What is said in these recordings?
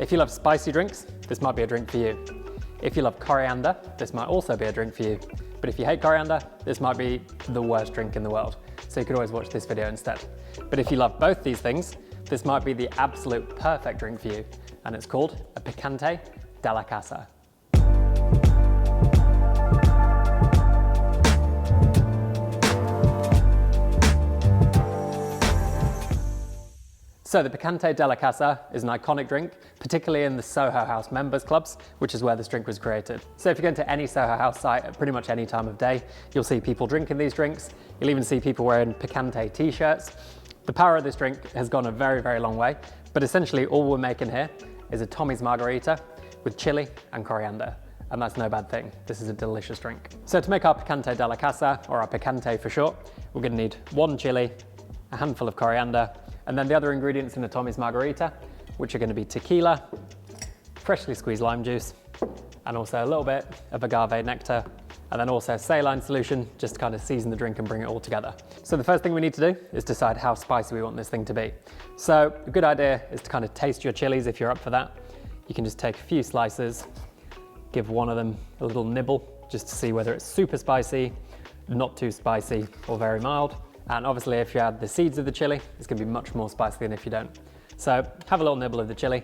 If you love spicy drinks, this might be a drink for you. If you love coriander, this might also be a drink for you. But if you hate coriander, this might be the worst drink in the world. So you could always watch this video instead. But if you love both these things, this might be the absolute perfect drink for you. And it's called a Picante della Casa. So the Picante della Casa is an iconic drink, particularly in the Soho House members clubs, which is where this drink was created. So if you go into any Soho House site at pretty much any time of day, you'll see people drinking these drinks. You'll even see people wearing Picante t-shirts. The power of this drink has gone a very, very long way, but essentially all we're making here is a Tommy's Margarita with chili and coriander. And that's no bad thing. This is a delicious drink. So to make our Picante della Casa, or our Picante for short, we're gonna need 1 chili, a handful of coriander, and then the other ingredients in the Tommy's Margarita, which are going to be tequila, freshly squeezed lime juice, and also a little bit of agave nectar, and then also saline solution, just to kind of season the drink and bring it all together. So the first thing we need to do is decide how spicy we want this thing to be. So a good idea is to kind of taste your chilies if you're up for that. You can just take a few slices, give one of them a little nibble, just to see whether it's super spicy, not too spicy, or very mild. And obviously if you add the seeds of the chili, it's gonna be much more spicy than if you don't. So have a little nibble of the chili.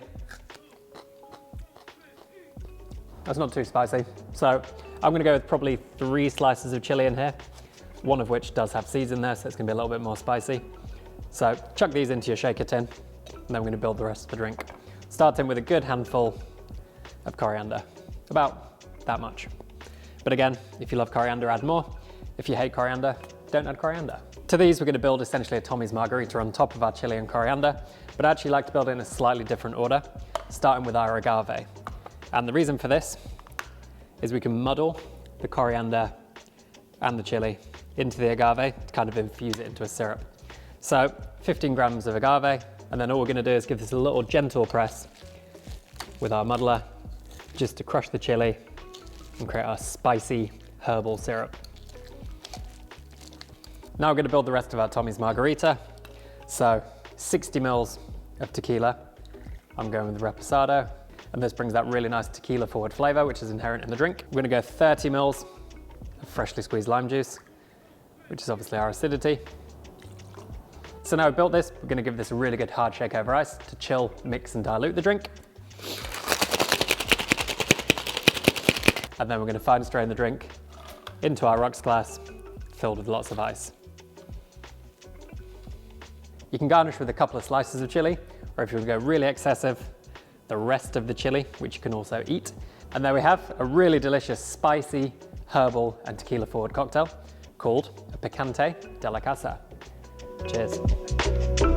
That's not too spicy. So I'm gonna go with probably 3 slices of chili in here, one of which does have seeds in there, so it's gonna be a little bit more spicy. So chuck these into your shaker tin, and then we're gonna build the rest of the drink. Starting with a good handful of coriander, about that much. But again, if you love coriander, add more. If you hate coriander, don't add coriander. To these, we're going to build essentially a Tommy's Margarita on top of our chili and coriander, but I actually like to build it in a slightly different order, starting with our agave. And the reason for this is we can muddle the coriander and the chili into the agave to kind of infuse it into a syrup. So 15 grams of agave, and then all we're going to do is give this a little gentle press with our muddler, just to crush the chili and create our spicy herbal syrup. Now we're going to build the rest of our Tommy's Margarita. So 60 mils of tequila. I'm going with Reposado. And this brings that really nice tequila forward flavor, which is inherent in the drink. We're going to go 30 mils of freshly squeezed lime juice, which is obviously our acidity. So now we've built this, we're going to give this a really good hard shake over ice to chill, mix and dilute the drink. And then we're going to fine strain the drink into our rocks glass filled with lots of ice. You can garnish with a couple of slices of chili, or if you want to go really excessive, the rest of the chili, which you can also eat. And there we have a really delicious, spicy, herbal and tequila forward cocktail called a Picante della Casa. Cheers.